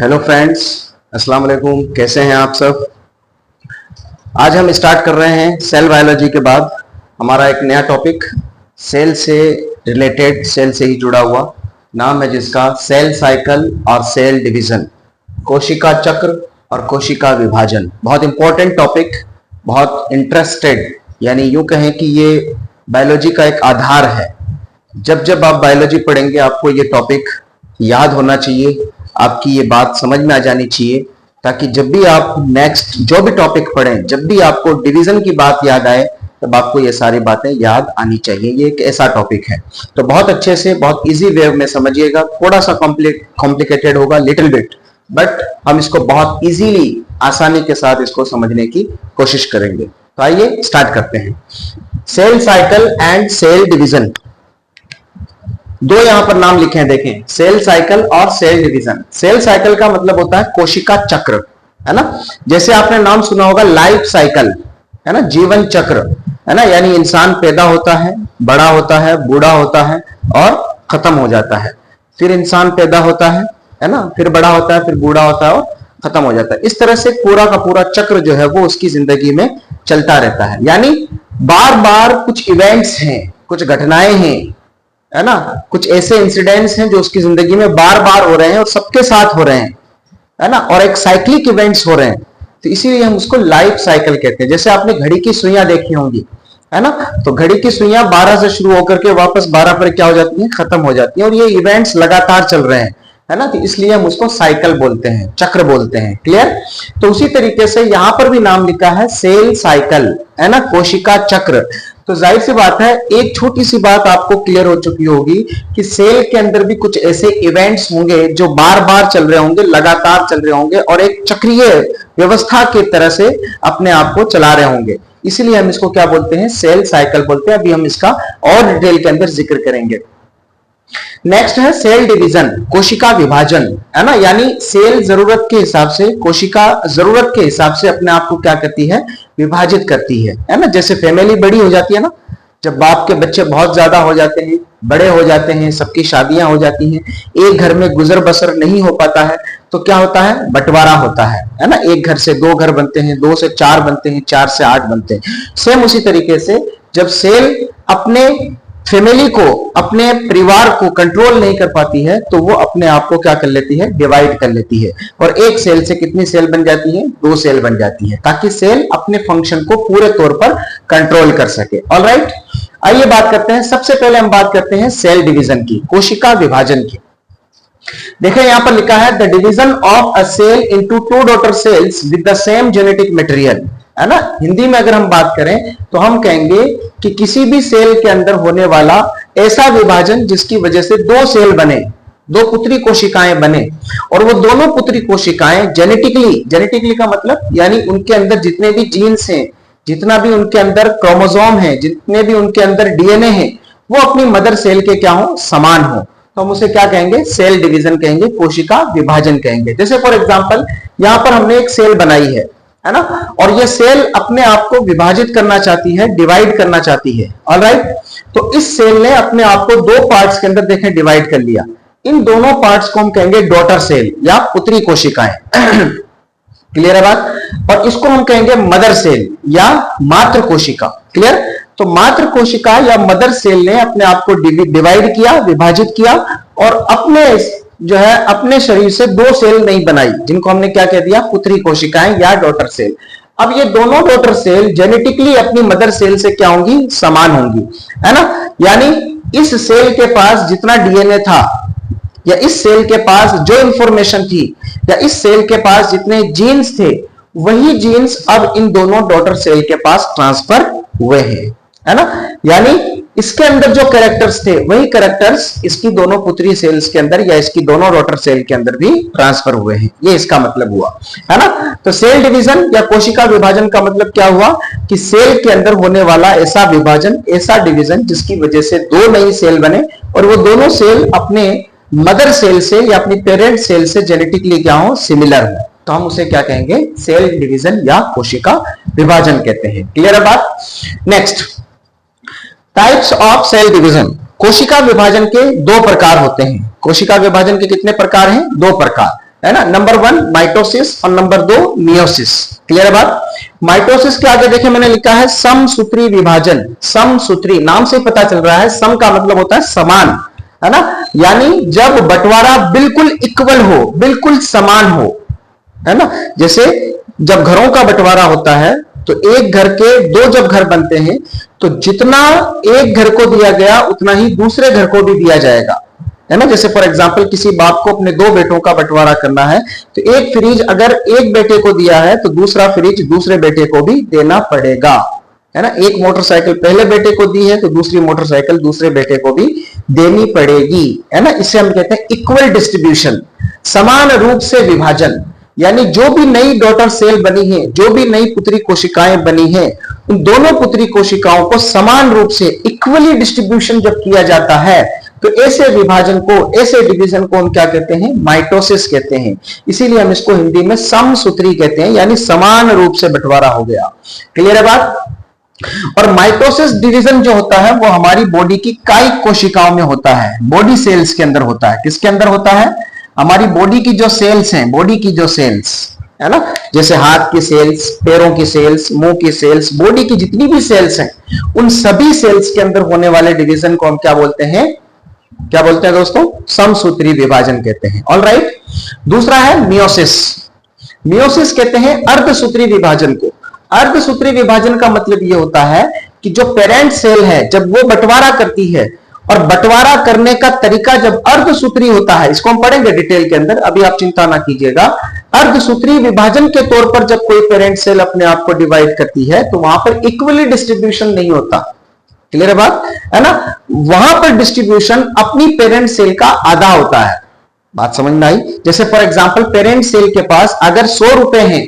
Hello friends, अस्सलाम वालेकुम। कैसे हैं आप सब। आज हम स्टार्ट कर रहे हैं सेल बायोलॉजी के बाद हमारा एक नया टॉपिक, सेल से रिलेटेड, सेल से ही जुड़ा हुआ, नाम है जिसका सेल साइकिल और सेल डिवीजन, कोशिका चक्र और कोशिका विभाजन। बहुत इंपॉर्टेंट टॉपिक, बहुत इंटरेस्टेड, यानी यूं कहें कि ये बायोलॉजी का एक आधार है। जब जब आप बायोलॉजी पढ़ेंगे आपको ये टॉपिक याद होना चाहिए, आपकी ये बात समझ में आ जानी चाहिए, ताकि जब भी आप नेक्स्ट जो भी टॉपिक पढ़ें, जब भी आपको डिवीजन की बात याद आए, तब आपको ये सारी बातें याद आनी चाहिए। ये एक ऐसा टॉपिक है, तो बहुत अच्छे से, बहुत इजी वे में समझिएगा। थोड़ा सा कॉम्प्लिकेटेड होगा लिटिल बिट, बट हम इसको बहुत इजीली, आसानी के साथ इसको समझने की कोशिश करेंगे। तो आइए स्टार्ट करते हैं। Cell cycle and cell division, दो यहां पर नाम लिखे हैं, देखें, सेल साइकिल और सेल डिवीजन। सेल साइकिल का मतलब होता है कोशिका चक्र, है ना। जैसे आपने नाम सुना होगा लाइफ साइकिल, है ना, जीवन चक्र, है ना। यानी इंसान पैदा होता है, बड़ा होता है, बूढ़ा होता है और खत्म हो जाता है। फिर इंसान पैदा होता है ना, फिर बड़ा होता है, फिर बूढ़ा होता है और खत्म हो जाता है। इस तरह से पूरा का पूरा चक्र जो है वो उसकी जिंदगी में चलता रहता है। यानी बार बार कुछ इवेंट्स हैं, कुछ घटनाएं हैं, है ना, कुछ ऐसे इंसिडेंट्स हैं जो उसकी जिंदगी में बार बार हो रहे हैं और सबके साथ हो रहे हैं, है ना, और एक साइक्लिक इवेंट्स हो रहे हैं। तो इसीलिए हम उसको लाइफ साइकिल कहते हैं। जैसे आपने घड़ी की सुइयां देखी होंगी, है ना, तो घड़ी की सुइयां 12 से शुरू होकर के वापस 12 पर क्या हो जाती हैं, खत्म हो जाती हैं, और ये इवेंट्स लगातार चल रहे हैं, है ना। तो इसलिए हम उसको साइकिल बोलते हैं, चक्र बोलते हैं। क्लियर। तो उसी तरीके से यहां पर भी नाम लिखा है सेल साइकिल, है ना, कोशिका चक्र। तो जाहिर सी बात है, एक छोटी सी बात आपको क्लियर हो चुकी होगी कि सेल के अंदर भी कुछ ऐसे इवेंट्स होंगे जो बार बार चल रहे होंगे, लगातार चल रहे होंगे और एक चक्रीय व्यवस्था की तरह से अपने आप को चला रहे होंगे। इसीलिए हम इसको क्या बोलते हैं, सेल साइकिल बोलते हैं। अभी हम इसका और डिटेल के अंदर जिक्र करेंगे। नेक्स्ट है सेल डिवीजन, कोशिका विभाजन, है ना। यानी सेल जरूरत के हिसाब से, कोशिका जरूरत के हिसाब से अपने आप को क्या करती है, विभाजित करती है ना। जैसे फैमिली बड़ी हो जाती है ना, जब बाप के बच्चे बहुत ज्यादा हो जाते हैं, बड़े हो जाते हैं, सबकी शादियां हो जाती हैं, एक घर में गुजर बसर नहीं हो पाता है, तो क्या होता है, बंटवारा होता है ना। एक घर से 2 घर बनते हैं, 2 से 4 बनते हैं, 4 से 8 बनते हैं। सेम उसी तरीके से जब सेल अपने फैमिली को, अपने परिवार को कंट्रोल नहीं कर पाती है, तो वो अपने आप को क्या कर लेती है, डिवाइड कर लेती है, और एक सेल से कितनी सेल बन जाती है, 2 सेल बन जाती है, ताकि सेल अपने फंक्शन को पूरे तौर पर कंट्रोल कर सके। ऑलराइट, आइए बात करते हैं। सबसे पहले हम बात करते हैं सेल डिवीजन की, कोशिका विभाजन की। देखिए यहां पर लिखा है the division of a cell into 2 daughter cells with the same genetic material, है ना। हिंदी में अगर हम बात करें तो हम कहेंगे कि किसी भी सेल के अंदर होने वाला ऐसा विभाजन जिसकी वजह से 2 सेल बने, 2 पुत्री कोशिकाएं बने, और वो दोनों पुत्री कोशिकाएं जेनेटिकली का मतलब यानी उनके अंदर जितने भी जीन्स हैं, जितना भी उनके अंदर क्रोमोसोम है, जितने भी उनके अंदर डीएनए है, वो अपनी मदर सेल के क्या हो, समान हो, तो हम उसे क्या कहेंगे, सेल डिवीजन कहेंगे, कोशिका विभाजन कहेंगे। जैसे फॉर एग्जांपल यहां पर हमने एक सेल बनाई है ना, और ये सेल अपने आप को विभाजित करना चाहती है, डिवाइड करना चाहती है। ऑलराइट, तो इस सेल ने अपने आप को 2 पार्ट्स के अंदर देखें डिवाइड कर लिया। इन दोनों पार्ट्स को हम कहेंगे डॉटर सेल या पुत्री कोशिकाएं। क्लियर है बात। और इसको हम कहेंगे मदर सेल या मातृ कोशिका। क्लियर। तो मातृ कोशिका या मदर सेल ने अपने आप को डिवाइड किया, विभाजित किया, और अपने जो है अपने शरीर से 2 सेल नहीं बनाई, जिनको हमने क्या कह दिया, पुत्री कोशिकाएं या डॉटर सेल। अब ये दोनों डॉटर सेल जेनेटिकली अपनी मदर सेल से क्या होंगी, समान होंगी, है ना। यानी इस सेल के पास जितना डीएनए था, या इस सेल के पास जो इंफॉर्मेशन थी, या इस सेल के पास जितने जीन्स थे, वही जीन्स अब इन दोनों डॉटर सेल के पास ट्रांसफर हुए हैं, है ना। यानी इसके अंदर जो कैरेक्टर्स थे वही कैरेक्टर्स इसकी दोनों पुत्री सेल्स के अंदर या इसकी दोनों डॉटर सेल के अंदर भी ट्रांसफर हुए हैं। ये इसका मतलब हुआ, है ना। तो सेल डिवीजन या कोशिका विभाजन का मतलब क्या हुआ कि सेल के अंदर होने वाला ऐसा विभाजन, ऐसा डिवीजन जिसकी वजह से 2 नई सेल बने, और वो दोनों सेल अपने मदर सेल से या अपनी पेरेंट सेल से जेनेटिकली क्या हो, सिमिलर हो, तो हम उसे क्या कहेंगे, सेल डिवीजन या कोशिका विभाजन कहते हैं। क्लियर है बात। Next, types of cell division. कोशिका विभाजन के 2 प्रकार होते हैं। कोशिका विभाजन के कितने प्रकार हैं, 2 प्रकार। है ना। नंबर 1 माइटोसिस और नंबर 2 मियोसिस। क्लियर है बात। माइटोसिस के आगे देखिए मैंने लिखा है समसूत्री विभाजन। समसूत्री नाम से पता चल रहा है, सम का मतलब होता है समान, है ना, यानी जब बंटवारा बिल्कुल इक्वल हो, बिल्कुल समान हो, है ना। जैसे जब घरों का बंटवारा होता है तो एक घर के 2 जब घर बनते हैं तो जितना एक घर को दिया गया उतना ही दूसरे घर को भी दिया जाएगा, है ना। जैसे फॉर एग्जांपल किसी बाप को अपने 2 बेटों का बंटवारा करना है तो एक फ्रिज अगर एक बेटे को दिया है तो दूसरा फ्रिज दूसरे बेटे को भी देना पड़ेगा, है ना। एक मोटरसाइकिल पहले बेटे को दी है तो दूसरी मोटरसाइकिल दूसरे बेटे को भी देनी पड़ेगी, है ना। इसे हम कहते हैं इक्वल डिस्ट्रीब्यूशन, समान रूप से विभाजन। यानी जो भी नई डॉटर सेल बनी है, जो भी नई पुत्री कोशिकाएं बनी है, उन दोनों पुत्री कोशिकाओं को समान रूप से इक्वली डिस्ट्रीब्यूशन जब किया जाता है तो ऐसे विभाजन को, ऐसे डिवीजन को हम क्या कहते हैं, माइटोसिस कहते हैं। इसीलिए हम इसको हिंदी में समसूत्री कहते हैं, यानी समान रूप से बंटवारा हो गया। क्लियर है बात। और माइटोसिस डिवीजन जो होता है वो हमारी बॉडी की कायिक कोशिकाओं में होता है, बॉडी सेल्स के अंदर होता है। किसके अंदर होता है, हमारी बॉडी की जो सेल्स हैं, बॉडी की जो सेल्स, है ना, जैसे हाथ की सेल्स, पैरों की सेल्स, मुंह की सेल्स, बॉडी की जितनी भी सेल्स हैं उन सभी सेल्स के अंदर होने वाले डिवीजन को हम क्या बोलते हैं, क्या बोलते हैं दोस्तों, समसूत्री विभाजन कहते हैं। All right. दूसरा है मियोसिस। मियोसिस कहते हैं अर्धसूत्री विभाजन को। अर्धसूत्री विभाजन का मतलब यह होता है कि जो पेरेंट सेल है जब वो बंटवारा करती है, और बंटवारा करने का तरीका जब अर्धसूत्री होता है, इसको हम पढ़ेंगे डिटेल के अंदर, अभी आप चिंता ना कीजिएगा। अर्धसूत्री विभाजन के तौर पर जब कोई पेरेंट सेल अपने आप को डिवाइड करती है तो वहां पर इक्वली डिस्ट्रीब्यूशन नहीं होता। क्लियर है बात, है ना। वहां पर डिस्ट्रीब्यूशन अपनी पेरेंट सेल का आधा होता है। बात समझ में आई। जैसे फॉर एग्जांपल पेरेंट सेल के पास अगर 100 रुपए हैं,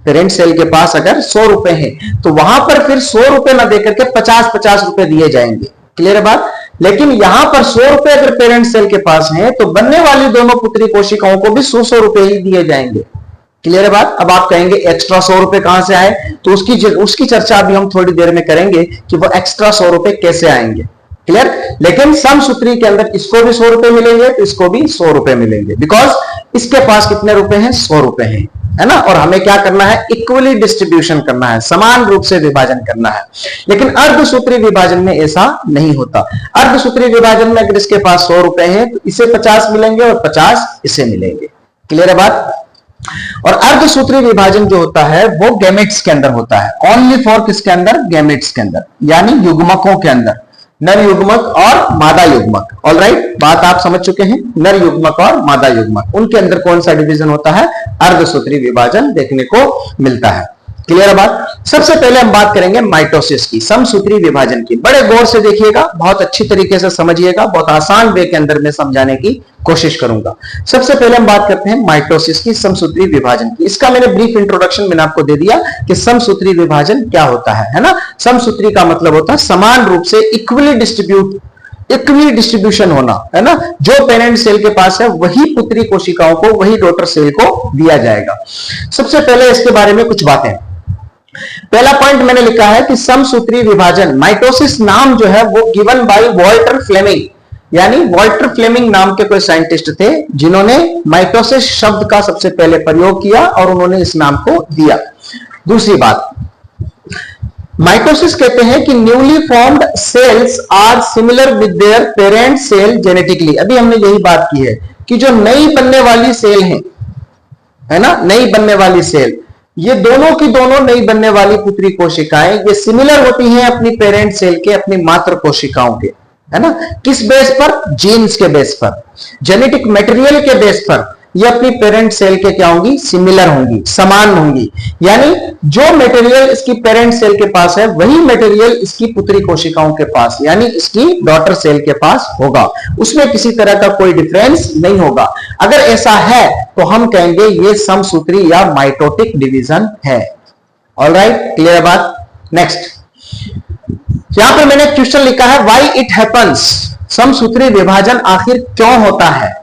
पेरेंट सेल के पास अगर 100 रुपए हैं तो वहां पर फिर 100 रुपए ना देकर के 50-50 रुपए दिए जाएंगे। क्लियर है बात। लेकिन यहां पर 100 रुपए अगर पेरेंट सेल के पास है तो बनने वाली दोनों पुत्री कोशिकाओं को भी 100 रुपए ही दिए जाएंगे। क्लियर है बात। अब आप कहेंगे एक्स्ट्रा 100 रुपए कहां से आए, तो उसकी चर्चा अभी हम थोड़ी देर में करेंगे कि वो एक्स्ट्रा 100 रुपए कैसे आएंगे। क्लियर। लेकिन समसूत्री के अंदर इसको भी 100 रुपए मिलेंगे तो इसको भी 100 रुपए मिलेंगे, बिकॉज इसके पास कितने रुपए हैं, 100 रुपए हैं, है ना। और हमें क्या करना है, इक्वली डिस्ट्रीब्यूशन करना है, समान रूप से विभाजन करना है। लेकिन अर्धसूत्री विभाजन में ऐसा नहीं होता। अर्धसूत्री विभाजन में अगर इसके पास 100 रुपए हैं तो इसे 50 मिलेंगे और 50 इसे मिलेंगे। क्लियर है बात। और अर्धसूत्री विभाजन जो होता है वो गैमेट्स के अंदर होता है। ओनली फॉर किसके अंदर, गैमेट्स के अंदर, यानी युग्मकों के अंदर, नर युग्मक और मादा युग्मक। ऑल राइट, बात आप समझ चुके हैं। नर युग्मक और मादा युग्मक, उनके अंदर कौन सा डिवीजन होता है, अर्धसूत्री विभाजन देखने को मिलता है। क्लियर है बात। सबसे पहले हम बात करेंगे माइटोसिस की, समसूत्री विभाजन की। बड़े गौर से देखिएगा, बहुत अच्छी तरीके से समझिएगा, बहुत आसान वे के अंदर में समझाने की कोशिश करूंगा। सबसे पहले हम बात करते हैं माइटोसिस की, समसूत्री विभाजन की। इसका मैंने ब्रीफ इंट्रोडक्शन मैंने आपको दे दिया कि समसूत्री विभाजन क्या होता है ना। समसूत्री का मतलब होता है समान रूप से इक्वली डिस्ट्रीब्यूशन होना, है ना। जो पेरेंट सेल के पास है वही पुत्री कोशिकाओं को, वही डॉटर सेल को दिया जाएगा। सबसे पहले इसके बारे में कुछ बातें। पहला पॉइंट मैंने लिखा है कि समसूत्री विभाजन, माइटोसिस नाम जो है वो गिवन बाय वॉल्टर फ्लेमिंग, यानी वॉल्टर फ्लेमिंग नाम के कोई साइंटिस्ट थे जिन्होंने माइटोसिस शब्द का सबसे पहले प्रयोग किया और उन्होंने इस नाम को दिया। दूसरी बात, माइटोसिस कहते हैं कि newly formed cells are similar with their parent cell genetically. अभी हमने यही बात की है कि जो नई बनने वाली सेल है ना, नई बनने वाली सेल, ये दोनों की दोनों नई बनने वाली पुत्री कोशिकाएं ये सिमिलर होती हैं अपनी पेरेंट सेल के, अपनी मातृ कोशिकाओं के, है ना। किस बेस पर, जीन्स के बेस पर, जेनेटिक मटेरियल के बेस पर ये अपनी पेरेंट सेल के क्या होंगी, सिमिलर होंगी, समान होंगी। यानी जो मटेरियल इसकी पेरेंट सेल के पास है वही मटेरियल इसकी पुत्री कोशिकाओं के पास, यानी इसकी डॉटर सेल के पास होगा, उसमें किसी तरह का कोई डिफरेंस नहीं होगा। अगर ऐसा है तो हम कहेंगे ये समसूत्री या माइटोटिक डिवीजन है। ऑलराइट, क्लियर बात। नेक्स्ट, यहां पर मैंने क्वेश्चन लिखा है व्हाई इट हैपेंस, समसूत्री विभाजन आखिर क्यों होता है,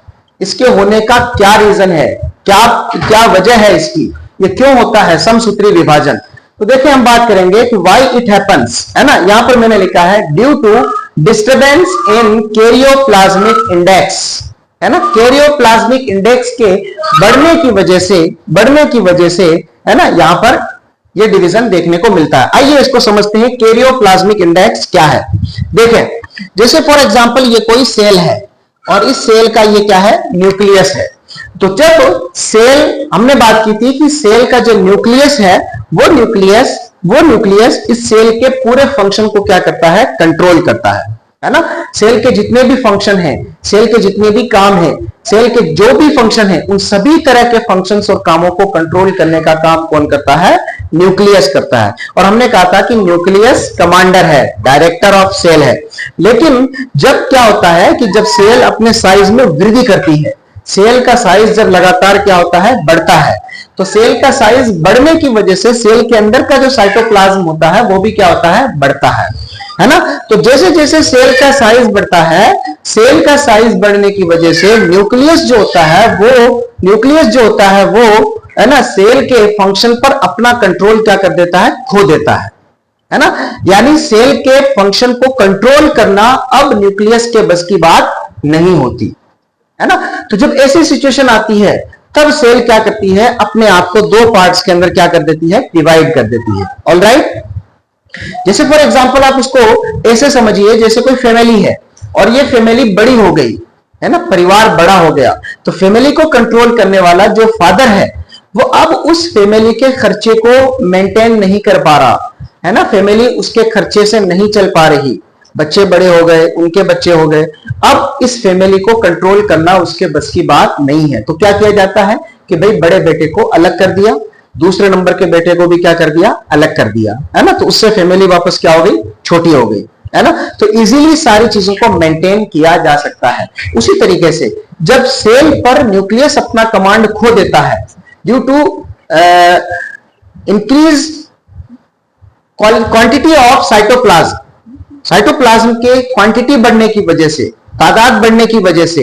इसके होने का क्या रीजन है, क्या वजह है इसकी, ये क्यों होता है समसूत्री विभाजन। तो देखिए हम बात करेंगे कि व्हाई इट हैपेंस, है ना। यहां पर मैंने लिखा है due to disturbance in karyoplasmic index, है ना, कैरियोप्लाज्मिक इंडेक्स के बढ़ने की वजह से है ना, यहां पर ये डिवीजन देखने को मिलता है। आइए इसको समझते हैं, कैरियोप्लाज्मिक इंडेक्स क्या है। देखें, जैसे फॉर एग्जांपल ये कोई सेल है और इस सेल का ये क्या है, न्यूक्लियस है। तो जब सेल, हमने बात की थी कि सेल का जो न्यूक्लियस है वो न्यूक्लियस इस सेल के पूरे फंक्शन को क्या करता है, कंट्रोल करता है ना। सेल के जितने भी फंक्शन हैं, सेल के जितने भी काम हैं, सेल के जो भी फंक्शन हैं, उन सभी तरह के फंक्शंस और कामों को कंट्रोल करने का काम कौन करता है, न्यूक्लियस करता है। और हमने कहा था कि न्यूक्लियस कमांडर है, डायरेक्टर ऑफ सेल है। लेकिन जब क्या होता है कि जब सेल अपने साइज में वृद्धि करती है, सेल का साइज जब लगातार क्या होता है, बढ़ता है, तो सेल का साइज बढ़ने की वजह से सेल के अंदर का जो साइटोप्लाज्म होता है वो भी क्या होता है, बढ़ता है ना। तो जैसे जैसे सेल का साइज बढ़ता है, सेल का साइज बढ़ने की वजह से न्यूक्लियस जो होता है वो है ना, सेल के फंक्शन पर अपना कंट्रोल क्या कर देता है, खो देता है ना। यानी सेल के फंक्शन को कंट्रोल करना अब न्यूक्लियस के बस की बात नहीं होती है ना। तो जब ऐसी सिचुएशन आती है तब सेल क्या करती है, अपने आप को दो पार्ट्स के अंदर क्या कर देती है, डिवाइड कर देती है। ऑलराइट, जैसे फॉर एग्जांपल आप उसको ऐसे समझिए, जैसे कोई फैमिली है और ये फैमिली बड़ी हो गई है ना, परिवार बड़ा हो गया, तो फैमिली को कंट्रोल करने वाला जो फादर है वो अब उस फैमिली के खर्चे को मेंटेन नहीं कर पा रहा है ना, फैमिली उसके खर्चे से नहीं चल पा रही, बच्चे बड़े हो गए, उनके बच्चे हो गए, अब इस फैमिली को कंट्रोल करना उसके बस की बात नहीं है। तो क्या किया जाता है कि भाई बड़े बेटे को अलग कर दिया, दूसरे नंबर के बेटे को भी क्या कर दिया, अलग कर दिया, है ना। तो उससे फैमिली वापस क्या हो गई, छोटी हो गई, है ना। तो इजीली सारी चीजों को मेंटेन किया जा सकता है। उसी तरीके से जब सेल पर न्यूक्लियस अपना कमांड खो देता है due to increase quantity of cytoplasm के क्वांटिटी बढ़ने की वजह से, तादाद बढ़ने की वजह से,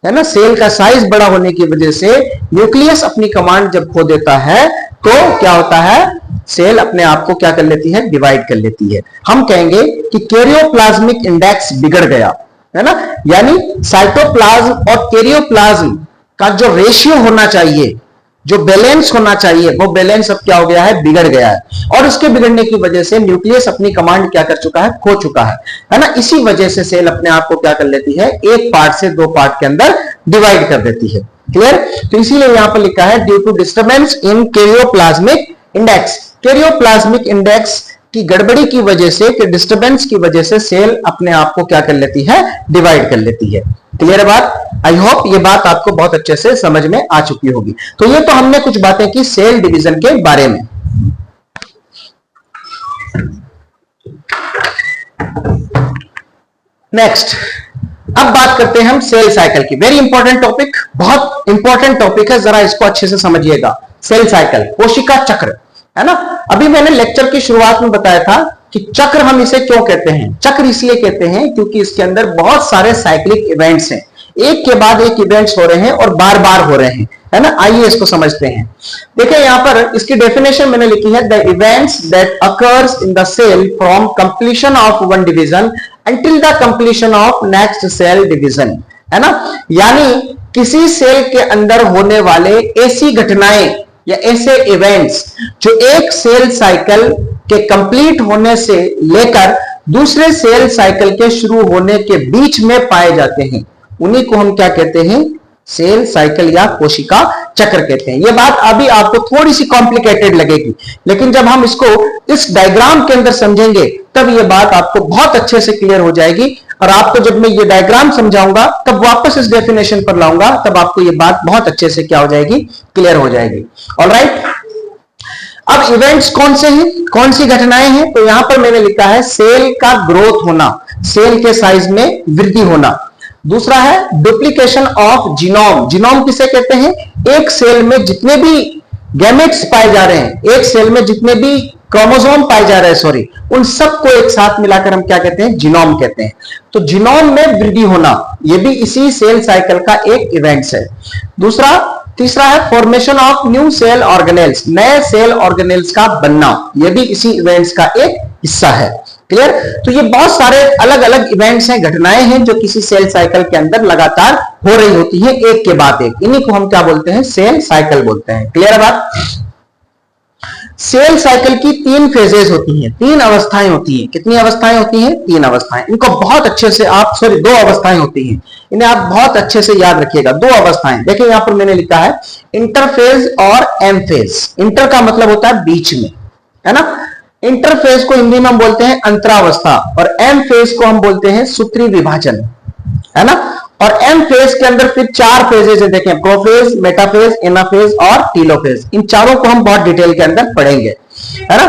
है ना, सेल का साइज बड़ा होने की वजह से न्यूक्लियस अपनी कमांड जब खो देता है तो क्या होता है, सेल अपने आप को क्या कर लेती है, डिवाइड कर लेती है। हम कहेंगे कि कैरियोप्लाज्मिक इंडेक्स बिगड़ गया, है ना। यानी साइटोप्लाज्म और कैरियोप्लाज्म का जो रेशियो होना चाहिए, जो बैलेंस होना चाहिए, वो बैलेंस अब क्या हो गया है, बिगड़ गया है। और उसके बिगड़ने की वजह से न्यूक्लियस अपनी कमांड क्या कर चुका है, खो चुका है ना। इसी वजह से सेल अपने आप को क्या कर लेती है, एक पार्ट से दो पार्ट के अंदर डिवाइड कर देती है। क्लियर। तो इसीलिए यहां पर लिखा है due to disturbance in karyoplasmic index, karyoplasmic index की गड़बड़ी की वजह से, कि डिस्टर्बेंस की वजह से सेल अपने आप को क्या कर लेती है, डिवाइड कर लेती है। क्लियर है बात। आई होप ये बात आपको बहुत अच्छे से समझ में आ चुकी होगी। तो ये तो हमने कुछ बातें की सेल डिवीजन के बारे में। नेक्स्ट, अब बात करते हैं हम सेल साइकिल की। वेरी इंपॉर्टेंट टॉपिक, बहुत इंपॉर्टेंट टॉपिक है, जरा इसको अच्छे से समझिएगा। सेल साइकिल, कोशिका चक्र, है ना। अभी मैंने लेक्चर की शुरुआत में बताया था कि चक्र हम इसे क्यों कहते हैं। चक्र इसलिए कहते हैं क्योंकि इसके अंदर बहुत सारे साइक्लिक इवेंट्स हैं, एक के बाद एक इवेंट्स हो रहे हैं और बार बार हो रहे हैं, है ना। आइए इसको समझते हैं। देखिए यहां पर इसकी डेफिनेशन मैंने लिखी है, the events that occurs in the cell from completion of one division until the completion of next cell division, है ना। यानी किसी सेल के अंदर होने वाले ऐसी घटनाएं या ऐसे इवेंट्स जो एक सेल साइकिल के कंप्लीट होने से लेकर दूसरे सेल साइकिल के शुरू होने के बीच में पाए जाते हैं, उन्हीं को हम क्या कहते हैं, सेल साइकिल या कोशिका चक्र कहते हैं। यह बात अभी आपको थोड़ी सी कॉम्प्लिकेटेड लगेगी, लेकिन जब हम इसको इस डायग्राम के अंदर समझेंगे तब यह बात आपको बहुत अच्छे से क्लियर हो जाएगी। और आपको जब मैं ये डायग्राम समझाऊंगा तब वापस इस डेफिनेशन पर लाऊंगा, तब आपको ये बात बहुत अच्छे से क्या हो जाएगी, क्लियर हो जाएगी। ऑलराइट, अब इवेंट्स कौन से हैं, कौन सी घटनाएं हैं। तो यहां पर मैंने लिखा है सेल का ग्रोथ होना, सेल के साइज में वृद्धि होना। दूसरा है डुप्लीकेशन ऑफ जीनोम। जीनोम किसे कहते हैं, एक सेल में जितने भी गैमेट्स पाए जा रहे हैं, एक सेल में जितने भी क्रोमोसोम पाए जा रहे हैं, सॉरी, उन सबको एक साथ मिलाकर हम क्या कहते हैं, जीनोम कहते हैं। तो जीनोम में वृद्धि होना, यह भी इसी सेल साइकिल का एक इवेंट्स है। तीसरा है formation of new cell organelles, नए सेल ऑर्गेनेल्स का बनना, यह भी इसी इवेंट्स का एक हिस्सा है। क्लियर? तो ये बहुत सारे अलग अलग इवेंट्स हैं, घटनाएं हैं जो किसी सेल साइकिल के अंदर लगातार हो रही होती है, एक के बाद एक। इन्हीं को हम क्या बोलते हैं? सेल साइकिल बोलते हैं। क्लियर है बात? सेल साइकिल की 3 फेजेस होती हैं, 3 अवस्थाएं होती हैं। कितनी अवस्थाएं होती हैं? 3 अवस्थाएं। इनको बहुत अच्छे से आप, सॉरी 2 अवस्थाएं होती हैं, इन्हें आप बहुत अच्छे से याद रखिएगा। 2 अवस्थाएं देखिए, यहां पर मैंने लिखा है इंटरफेज और एम फेज। इंटर का मतलब होता है बीच में, है ना? इंटरफेज को हिंदी में हम बोलते हैं अंतरावस्था, और एम फेज को हम बोलते हैं सूत्री विभाजन, है ना? और एम फेज के अंदर फिर 4 फेजेज है, देखें, प्रोफेज, मेटाफेज, एनाफेज और टीलोफेज। इन चारों को हम बहुत डिटेल के अंदर पढ़ेंगे, है ना?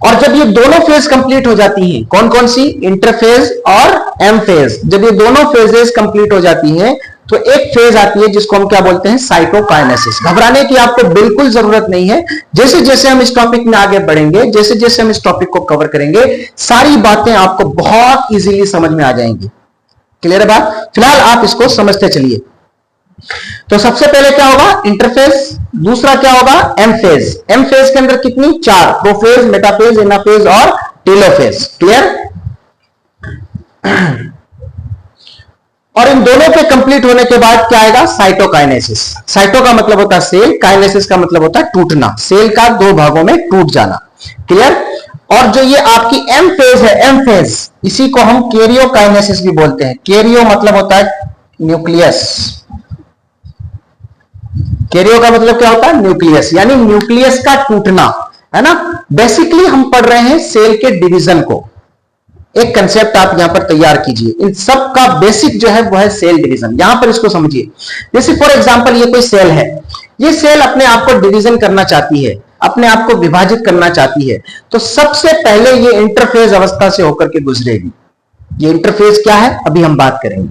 और जब ये दोनों फेज कंप्लीट हो जाती हैं, कौन कौन सी? इंटरफेज और एम फेज। जब ये दोनों फेजेस कंप्लीट हो जाती हैं तो एक फेज आती है जिसको हम क्या बोलते हैं? साइटोकाइनेसिस। घबराने की आपको बिल्कुल जरूरत नहीं है। जैसे जैसे हम इस टॉपिक में आगे बढ़ेंगे, जैसे जैसे हम इस टॉपिक को कवर करेंगे, सारी बातें आपको बहुत इजीली समझ में आ जाएंगी। क्लियर है बात? फिलहाल आप इसको समझते चलिए। तो सबसे पहले क्या होगा? इंटरफेज। दूसरा क्या होगा? M phase. एम फेज के अंदर कितनी? 4, प्रोफेज, मेटाफेज, एनाफेज और टीलोफेज। क्लियर? और इन दोनों के कंप्लीट होने के बाद क्या आएगा? साइटोकाइनेसिस। साइटो का मतलब होता है सेल, काइनेसिस का मतलब होता है टूटना, सेल का 2 भागों में टूट जाना। क्लियर? और जो ये आपकी एम फेज है, एम फेज, इसी को हम कैरियोकाइनेसिस भी बोलते हैं। कैरियो मतलब होता है न्यूक्लियस। कैरियो का मतलब क्या होता है? न्यूक्लियस, यानी न्यूक्लियस का टूटना, है ना? बेसिकली हम पढ़ रहे हैं सेल के डिवीजन को। एक कंसेप्ट आप यहां पर तैयार कीजिए, इन सब का बेसिक जो है वो है सेल डिवीजन। यहां पर इसको समझिए। जैसे फॉर एग्जांपल ये कोई सेल है, ये सेल अपने आप को डिवीजन करना चाहती है, अपने आप को विभाजित करना चाहती है, तो सबसे पहले ये इंटरफेज अवस्था से होकर के गुजरेगी। ये इंटरफेज क्या है अभी हम बात करेंगे।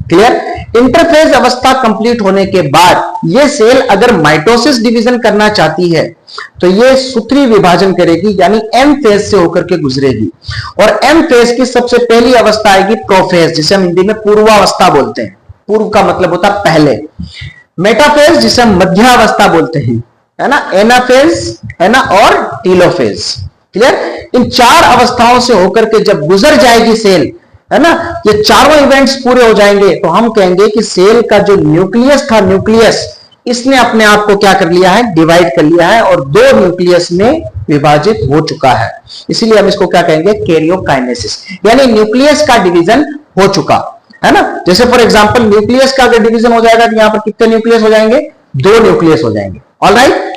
क्लियर? इंटरफेज अवस्था कंप्लीट होने के बाद ये सेल अगर माइटोसिस डिवीजन करना चाहती है तो ये सूत्री विभाजन करेगी, यानी एम फेज से होकर के गुजरेगी। और एम फेज की सबसे पहली अवस्था आएगी प्रोफेज, जिसे हम हिंदी में पूर्वावस्था बोलते हैं। पूर्व का मतलब होता है पहले। मेटाफेज जिसे हम मध्यावस्था बोलते हैं, है ना? एनाफेज, है ना? और टीलोफेज। क्लियर? इन 4 अवस्थाओं से होकर के जब गुजर जाएगी सेल, है ना, ये चारों इवेंट्स पूरे हो जाएंगे तो हम कहेंगे कि सेल का जो न्यूक्लियस था, न्यूक्लियस इसने अपने आप को क्या कर लिया है? डिवाइड कर लिया है और 2 न्यूक्लियस में विभाजित हो चुका है। इसीलिए हम इसको क्या कहेंगे? कैरियोकाइनेसिस, यानी न्यूक्लियस का डिवीजन हो चुका, है ना? जैसे फॉर एग्जांपल न्यूक्लियस का अगर डिवीजन हो जाएगा तो यहां पर कितने न्यूक्लियस हो जाएंगे? 2 न्यूक्लियस हो जाएंगे। ऑलराइट?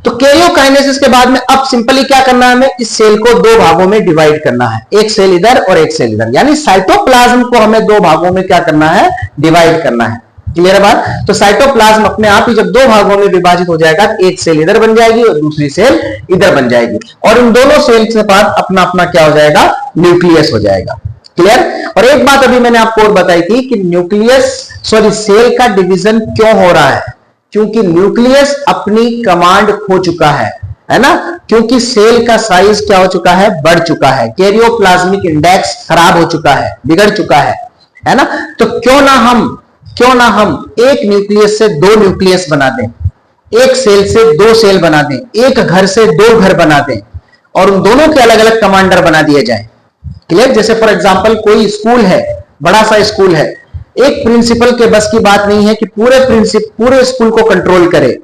तो कैरियोकाइनेसिस के बाद में अब सिंपली क्या करना है? हमें इस सेल को 2 भागों में डिवाइड करना है, एक सेल इधर और एक सेल इधर, यानी साइटोप्लाज्म को हमें 2 भागों में क्या करना है? डिवाइड करना है। क्लियर है बात? तो साइटोप्लाज्म अपने आप ही जब 2 भागों में विभाजित हो जाएगा तो एक सेल इधर बन जाएगी और दूसरी सेल इधर बन जाएगी, और इन दोनों सेल के बाद अपना अपना क्या हो जाएगा? न्यूक्लियस हो जाएगा। क्लियर? और एक बात अभी मैंने आपको और बताई थी कि सेल का डिवीजन क्यों हो रहा है? क्योंकि न्यूक्लियस अपनी कमांड खो चुका है ना? क्योंकि सेल का साइज क्या हो चुका है? बढ़ चुका है। कैरियोप्लाज्मिक इंडेक्स खराब हो चुका है, बिगड़ चुका है ना? तो क्यों ना हम एक न्यूक्लियस से 2 न्यूक्लियस बना दें, एक सेल से 2 सेल बना दें, एक घर से 2 घर बना दें, और उन दोनों के अलग अलग कमांडर बना दिए जाए। क्लियर? जैसे फॉर एग्जांपल कोई स्कूल है, बड़ा सा स्कूल है, एक प्रिंसिपल के बस की बात नहीं है कि पूरे स्कूल को कंट्रोल करे,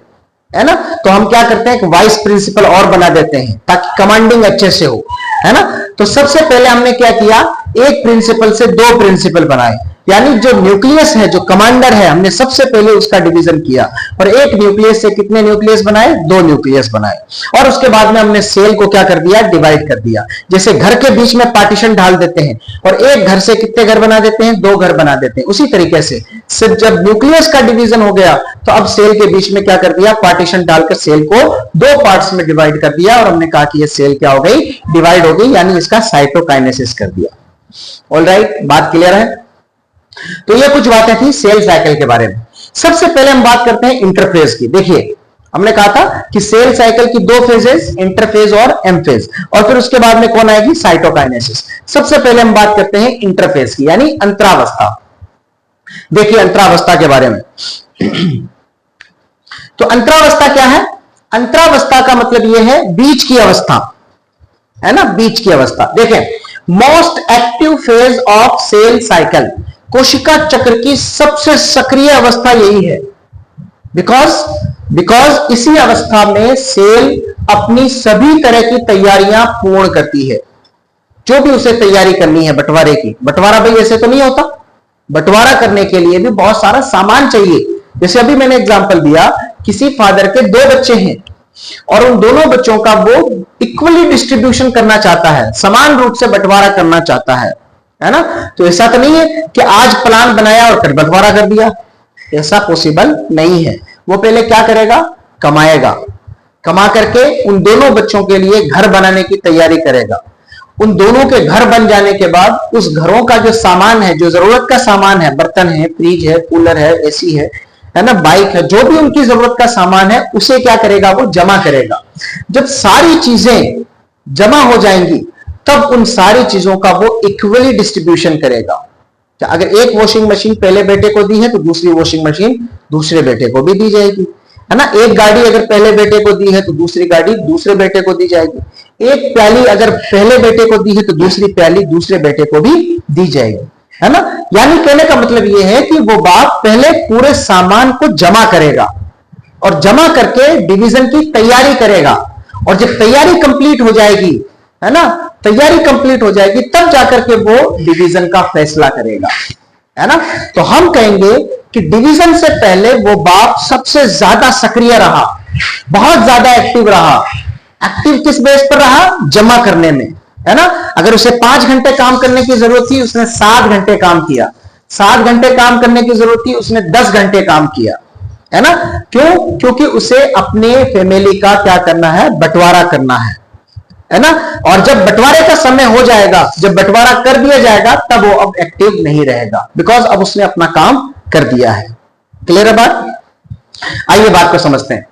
है ना? तो हम क्या करते हैं? वाइस प्रिंसिपल और बना देते हैं ताकि कमांडिंग अच्छे से हो, है ना? तो सबसे पहले हमने क्या किया? एक प्रिंसिपल से 2 प्रिंसिपल बनाए, यानी जो न्यूक्लियस है, जो कमांडर है, हमने सबसे पहले उसका डिवीजन किया और एक न्यूक्लियस से कितने न्यूक्लियस बनाए? 2 न्यूक्लियस बनाए। और उसके बाद में हमने सेल को क्या कर दिया? डिवाइड कर दिया। जैसे घर के बीच में पार्टीशन डाल देते हैं और एक घर से कितने घर बना देते हैं? 2 घर बना देते हैं। उसी तरीके से सिर्फ जब न्यूक्लियस का डिवीजन हो गया तो अब सेल के बीच में क्या कर दिया? पार्टीशन डालकर सेल को 2 पार्ट्स में डिवाइड कर दिया और हमने कहा कि ये सेल क्या हो गई? डिवाइड हो गई, यानी इसका साइटोकाइनेसिस कर दिया। ऑलराइट? बात क्लियर है? तो ये कुछ बातें थी सेल साइकिल के बारे में। सबसे पहले हम बात करते हैं इंटरफेज की। देखिए, हमने कहा था कि सेल साइकिल की 2 फेजेस, इंटरफेज और एम फेज, और फिर उसके बाद में कौन आएगी? साइटोकाइनेसिस। सबसे पहले हम बात करते हैं इंटरफेज की, यानी अंतरावस्था। देखिए अंतरावस्था के बारे में। तो अंतरावस्था क्या है? अंतरावस्था का मतलब यह है बीच की अवस्था। है ना, बीच की अवस्था। देखें most active phase of cell cycle, कोशिका चक्र की सबसे सक्रिय अवस्था यही है। बिकॉज इसी अवस्था में सेल अपनी सभी तरह की तैयारियां पूर्ण करती है, जो भी उसे तैयारी करनी है बंटवारे की। बंटवारा भाई ऐसे तो नहीं होता, बंटवारा करने के लिए भी बहुत सारा सामान चाहिए। जैसे अभी मैंने एग्जांपल दिया, किसी फादर के 2 बच्चे हैं और उन दोनों बच्चों का वो इक्वली डिस्ट्रीब्यूशन करना चाहता है, समान रूप से बंटवारा करना चाहता है ना। तो ऐसा तो नहीं है कि आज प्लान बनाया और फिर बंटवारा कर दिया, ऐसा पॉसिबल नहीं है। वो पहले क्या करेगा, कमाएगा, कमा करके उन दोनों बच्चों के लिए घर बनाने की तैयारी करेगा। उन दोनों के घर बन जाने के बाद उस घरों का जो सामान है, जो जरूरत का सामान है, बर्तन है, फ्रिज है, कूलर है, एसी है ना, बाइक है, जो भी उनकी जरूरत का सामान है उसे क्या करेगा, वो जमा करेगा। जब सारी चीजें जमा हो जाएंगी तब उन सारी चीजों का वो इक्वली डिस्ट्रीब्यूशन करेगा। अगर एक वॉशिंग मशीन पहले बेटे को दी है तो दूसरी वॉशिंग मशीन दूसरे बेटे को भी दी जाएगी, है ना। एक गाड़ी अगर पहले बेटे को दी है तो दूसरी गाड़ी दूसरे बेटे को दी जाएगी। एक प्याली अगर पहले बेटे को दी है तो दूसरी प्याली दूसरे बेटे को भी दी जाएगी, है ना। यानी कहने का मतलब यह है कि वो बाप पहले पूरे सामान को जमा करेगा और जमा करके डिवीजन की तैयारी करेगा, और जब तैयारी कंप्लीट हो जाएगी, है ना, तैयारी कंप्लीट हो जाएगी तब जाकर के वो डिवीजन का फैसला करेगा, है ना। तो हम कहेंगे कि डिवीजन से पहले वो बाप सबसे ज्यादा सक्रिय रहा, बहुत ज्यादा एक्टिव रहा। एक्टिव किस बेस पर रहा, जमा करने में, है ना। अगर उसे 5 घंटे काम करने की जरूरत थी उसने 7 घंटे काम किया, 7 घंटे काम करने की जरूरत थी उसने 10 घंटे काम किया, है ना। क्यों, क्योंकि उसे अपने फैमिली का क्या करना है, बंटवारा करना है ना। और जब बंटवारे का समय हो जाएगा, जब बंटवारा कर दिया जाएगा तब वो अब एक्टिव नहीं रहेगा, बिकॉज अब उसने अपना काम कर दिया है। क्लियर है बात। आइए बात को समझते हैं।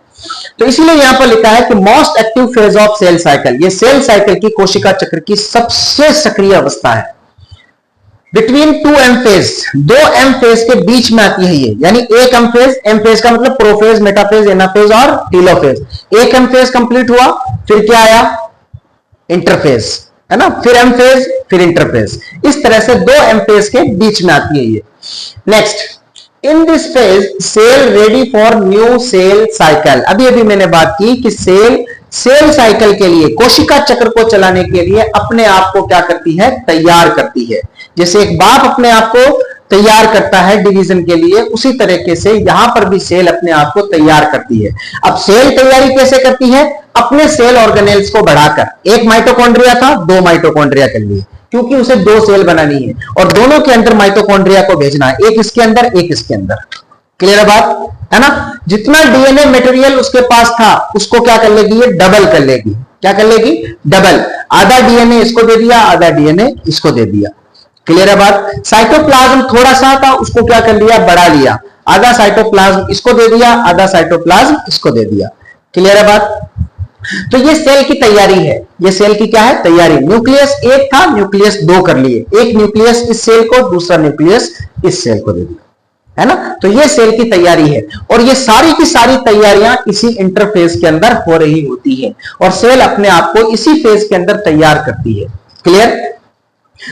तो इसीलिए यहां पर लिखा है कि most active phase of cell cycle, ये सेल साइकिल की कोशिका चक्र की सबसे सक्रिय अवस्था है। Between 2 M phase, 2 M phase के बीच में आती है ये, यानी एक एम फेज, एम फेज का मतलब प्रोफेज, मेटाफेज, एनाफेज और टीलोफेज। एक एम फेज कंप्लीट हुआ, फिर क्या आया, इंटरफेज, है ना, फिर एम फेज, फिर इंटरफेज। इस तरह से 2 एम फेज के बीच में आती है ये। Next, in this phase cell ready for new cell cycle. अभी अभी मैंने बात की कि सेल साइकिल के लिए, कोशिका चक्र को चलाने के लिए अपने आप को क्या करती है, तैयार करती है। जैसे एक बाप अपने आप को तैयार करता है डिवीजन के लिए, उसी तरीके से यहां पर भी सेल अपने आप को तैयार करती है। अब सेल तैयारी कैसे करती है, अपने सेल ऑर्गेनेल्स को बढ़ाकर। एक माइटोकॉन्ड्रिया था, 2 माइटोकॉन्ड्रिया कर लिए, क्योंकि उसे 2 सेल बनानी है और दोनों के अंदर माइटोकॉन्ड्रिया को भेजना है, एक इसके अंदर एक इसके अंदर। क्लियर है बात, है ना। जितना डीएनए मटेरियल उसके पास था उसको क्या कर लेगी, ये डबल कर लेगी। क्या कर लेगी, डबल। आधा डीएनए इसको दे दिया, आधा डीएनए इसको दे दिया। क्लियर है बात। साइटोप्लाज्म थोड़ा सा था, उसको क्या कर लिया, बढ़ा लिया। आधा साइटोप्लाज्म इसको दे दिया, आधा साइटोप्लाज्म इसको दे दिया। क्लियर है बात। तो ये सेल की तैयारी है, ये सेल की क्या है, तैयारी। न्यूक्लियस एक था, न्यूक्लियस 2 कर लिए, एक न्यूक्लियस इस सेल को, दूसरा न्यूक्लियस इस सेल को दे दिया, है ना। तो ये सेल की तैयारी है और ये सारी की सारी तैयारियां इसी इंटरफेज के अंदर हो रही होती है और सेल अपने आप को इसी फेज के अंदर तैयार करती है। क्लियर।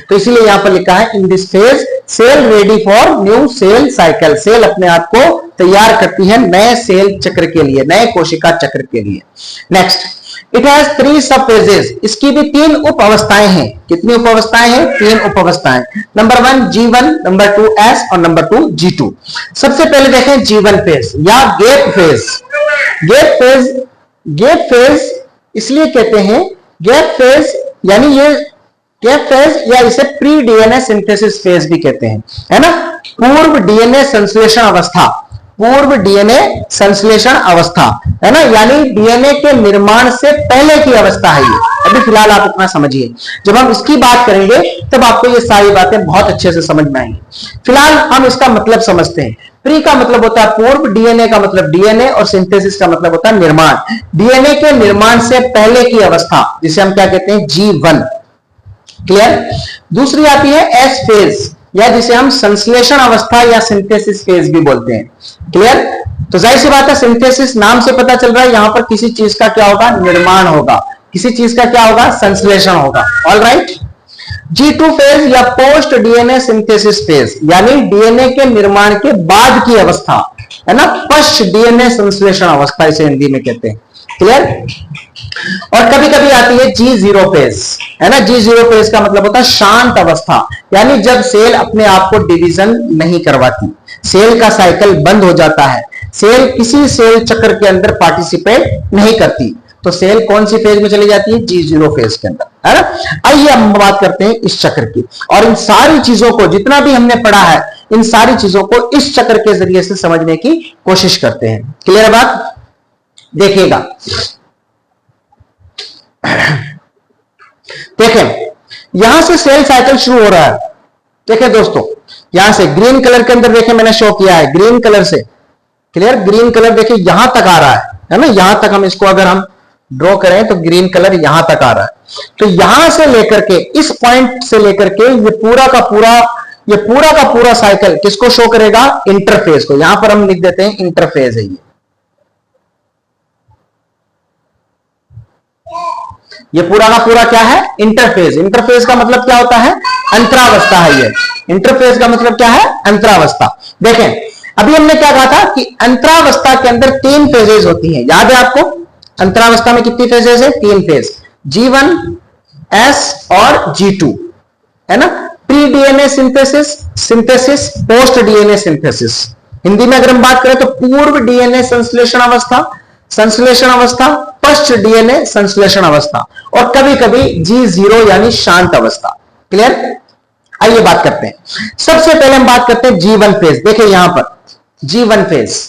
तो इसीलिए यहां पर लिखा है in this phase cell ready for new cell cycle. Cell अपने आप को तैयार करती है नए सेल चक्र के लिए, नए कोशिका चक्र के लिए। नेक्स्ट, इट हैज 3 सब फेजेस। इसकी भी 3 उप अवस्थाएं हैं। कितनी उप अवस्थाएं हैं, 3 उप अवस्थाएं। नंबर 1 G1, नंबर 2 S और नंबर 2 G2। सबसे पहले देखें G1 फेज या गेप फेज। गेप फेज इसलिए कहते हैं गेप फेज, यानी ये गेप फेज या इसे प्री डीएनए सिंथेसिस फेज भी कहते हैं, है ना। पूर्व डीएनए संश्लेषण अवस्था, पूर्व डीएनए संश्लेषण अवस्था, है ना, यानी डीएनए के निर्माण से पहले की अवस्था है ये। अभी फिलहाल आप इतना समझिए, जब हम इसकी बात करेंगे तब आपको ये सारी बातें बहुत अच्छे से समझ में आएंगी। फिलहाल हम इसका मतलब समझते हैं। प्री का मतलब होता है पूर्व, डीएनए का मतलब डीएनए और सिंथेसिस का मतलब होता है निर्माण। डीएनए के निर्माण से पहले की अवस्था जिसे हम क्या कहते हैं, G1। क्लियर। दूसरी आती है एस फेज या जिसे हम संश्लेषण अवस्था या सिंथेसिस फेज भी बोलते हैं। क्लियर। तो जाहिर सी बात है सिंथेसिस नाम से पता चल रहा है यहां पर किसी चीज का क्या होगा, निर्माण होगा। किसी चीज का क्या होगा, संश्लेषण होगा। All right. G2 फेज या पोस्ट डीएनए सिंथेसिस फेज, यानी डीएनए के निर्माण के बाद की अवस्था है ना, पश्च डीएनए संश्लेषण अवस्था इसे हिंदी में कहते हैं। क्लियर। और कभी कभी आती है G0 फेज, है ना। G0 फेज का मतलब होता है शांत अवस्था, यानी जब सेल अपने आप को डिवीजन नहीं करवाती, सेल का साइकिल बंद हो जाता है, सेल किसी सेल चक्र के अंदर पार्टिसिपेट नहीं करती, तो सेल कौन सी फेज में चली जाती है, G0 फेज के अंदर, है ना। आइए हम बात करते हैं इस चक्र की, और इन सारी चीजों को जितना भी हमने पढ़ा है, इन सारी चीजों को इस चक्र के जरिए से समझने की कोशिश करते हैं। क्लियर बात, देखिएगा। देखें, यहां से सेल साइकिल शुरू हो रहा है। देखें दोस्तों, यहां से ग्रीन कलर के अंदर देखें मैंने शो किया है, ग्रीन कलर से। क्लियर, ग्रीन कलर देखिए यहां तक आ रहा है ना, यहां तक हम इसको अगर हम ड्रॉ करें तो ग्रीन कलर यहां तक आ रहा है। तो यहां से लेकर के, इस पॉइंट से लेकर के ये पूरा का पूरा साइकिल किसको शो करेगा, इंटरफेज को। यहां पर हम लिख देते हैं इंटरफेज है ये पूरा का पूरा क्या है, इंटरफेज। इंटरफेज का मतलब क्या होता है, अंतरावस्था है ये। इंटरफेज का मतलब क्या है, अंतरावस्था। देखें, अभी हमने क्या कहा था कि अंतरावस्था के अंदर 3 फेजेस होती हैं, याद है आपको। अंतरावस्था में कितनी फेजेस है, 3 फेज, G1, S और G2, है ना। Pre DNA synthesis, post DNA synthesis. Hindi में अगर हम बात करें तो पूर्व डीएनए संश्लेषण अवस्था, पश्च डीएनए संश्लेषण अवस्था, और कभी कभी G0 यानी शांत अवस्था। क्लियर। आइए बात करते हैं। सबसे पहले हम बात करते हैं G1 फेज। देखिए यहां पर G1 फेज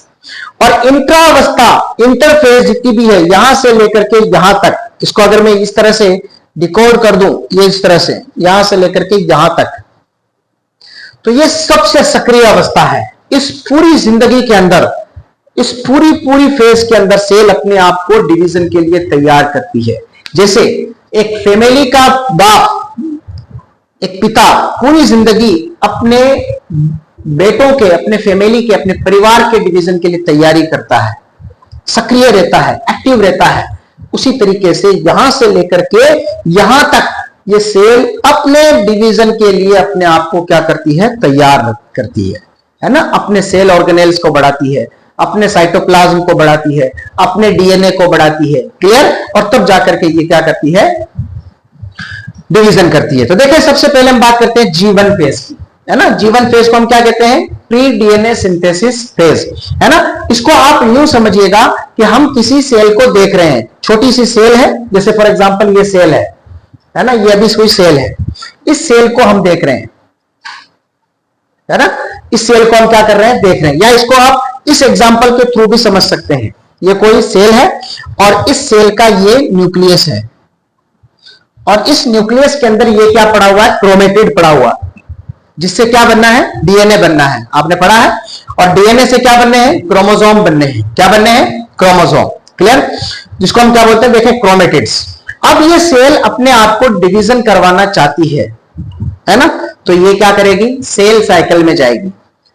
और इंट्रावस्था, इंटरफेज जितनी भी है, यहां से लेकर के यहां तक, इसको अगर मैं इस तरह से डिकोड कर दूं, ये इस तरह से यहां से लेकर के यहां तक, तो ये सबसे सक्रिय अवस्था है। इस पूरी जिंदगी के अंदर, इस पूरी फेज के अंदर सेल अपने आप को डिवीजन के लिए तैयार करती है। जैसे एक फैमिली का बाप, एक पिता पूरी जिंदगी अपने बेटों के, अपने फैमिली के, अपने परिवार के डिवीजन के लिए तैयारी करता है, सक्रिय रहता है, एक्टिव रहता है, उसी तरीके से यहां से लेकर के यहां तक ये सेल अपने डिवीजन के लिए अपने आप को क्या करती है, तैयार करती है ना। अपने सेल ऑर्गेनेल्स को बढ़ाती है, अपने साइटोप्लाज्म को बढ़ाती है, अपने डीएनए को बढ़ाती है। क्लियर। और तब जाकर के ये क्या करती है, डिवीजन करती है। तो देखिए, सबसे पहले हम बात करते हैं G1 फेज की, है ना। G1 फेज को हम क्या कहते हैं, प्री डीएनए सिंथेसिस फेज, है ना। इसको आप यूं समझिएगा कि हम किसी सेल को देख रहे हैं, छोटी सी सेल है, जैसे फॉर एग्जांपल ये सेल है ना, ये अभी कोई सेल है, इस सेल को हम देख रहे हैं, है ना। इस सेल को हम क्या कर रहे हैं, देख रहे हैं। या इसको आप इस एग्जांपल के थ्रू भी समझ सकते हैं। ये कोई सेल है और इस सेल का ये न्यूक्लियस है, और इस न्यूक्लियस के अंदर ये क्या पड़ा हुआ है, क्रोमेटिड पड़ा हुआ, जिससे क्या बनना है, डीएनए बनना है। आपने पढ़ा है। और डीएनए से क्या बनने हैं, क्रोमोसोम बनने हैं। क्या बनने हैं, क्रोमोसोम। क्लियर। जिसको हम क्या बोलते हैं, देखें, क्रोमेटिड्स। अब ये सेल अपने आप को डिवीजन करवाना चाहती है ना। तो ये क्या करेगी, सेल साइकिल में जाएगी।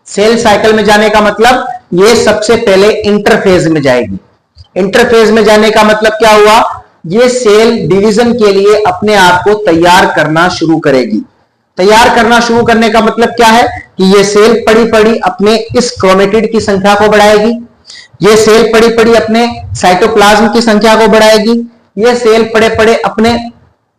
सेल साइकिल में जाने का मतलब ये सबसे पहले इंटरफेज में जाएगी। इंटरफेज में जाने का मतलब क्या हुआ, ये सेल डिवीजन के लिए अपने आप को तैयार करना शुरू करेगी। तैयार करना शुरू करने का मतलब क्या है कि ये सेल पड़ी पड़ी अपने इस क्रोमेटिड की संख्या को बढ़ाएगी, ये सेल पड़ी पड़ी अपने साइटोप्लाज्म की संख्या को बढ़ाएगी, ये सेल पड़े पड़े अपने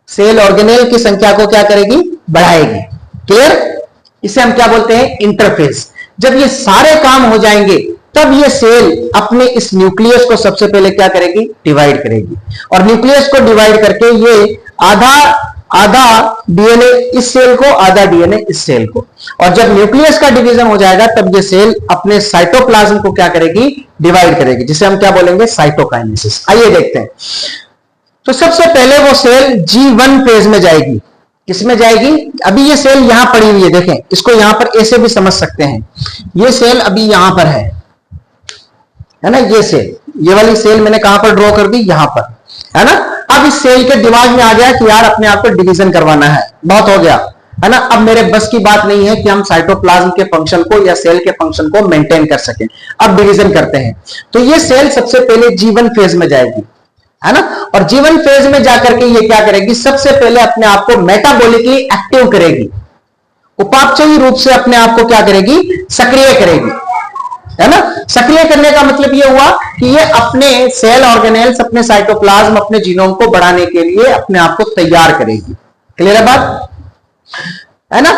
सेल ऑर्गेनेल की संख्या को क्या करेगी, बढ़ाएगी। क्लियर। इसे हम क्या बोलते हैं, इंटरफेज। जब ये सारे काम हो जाएंगे तब ये सेल अपने इस न्यूक्लियस को सबसे पहले क्या करेगी, डिवाइड करेगी। और न्यूक्लियस को डिवाइड करके ये आधा डीएनए इस सेल को, आधा डीएनए इस सेल को। और जब न्यूक्लियस का डिवीजन हो जाएगा तब ये सेल अपने साइटोप्लाज्म को क्या करेगी, डिवाइड करेगी, जिसे हम क्या बोलेंगे, साइटोकाइनेसिस। आइए देखते हैं। तो सबसे पहले वो सेल G1 फेज में जाएगी। किसमें जाएगी, अभी ये सेल यहां पड़ी हुई है, देखें, इसको यहां पर ऐसे भी समझ सकते हैं। ये सेल अभी यहां पर है ना, ये सेल, ये वाली सेल मैंने कहां पर ड्रॉ कर दी, यहां पर, है ना। अब इस सेल के दिमाग में आ गया कि यार अपने आप को डिवीजन करवाना है, बहुत हो गया, है ना। अब मेरे बस की बात नहीं है कि हम साइटोप्लाज्म के फंक्शन को या सेल के फंक्शन को मेंटेन कर सकें, अब डिवीजन करते हैं। तो ये सेल सबसे पहले G1 फेज में जाएगी। है ना। और G1 फेज में जाकर के ये क्या करेगी, सबसे पहले अपने आप को मेटाबॉलिकली एक्टिव करेगी, उपापचयी रूप से अपने आप को क्या करेगी, सक्रिय करेगी, है ना। सक्रिय करने का मतलब ये हुआ कि ये अपने सेल ऑर्गेनेल्स, अपने साइटोप्लाज्म, अपने जीनोम को बढ़ाने के लिए अपने आप को तैयार करेगी। क्लियर है बात, है ना।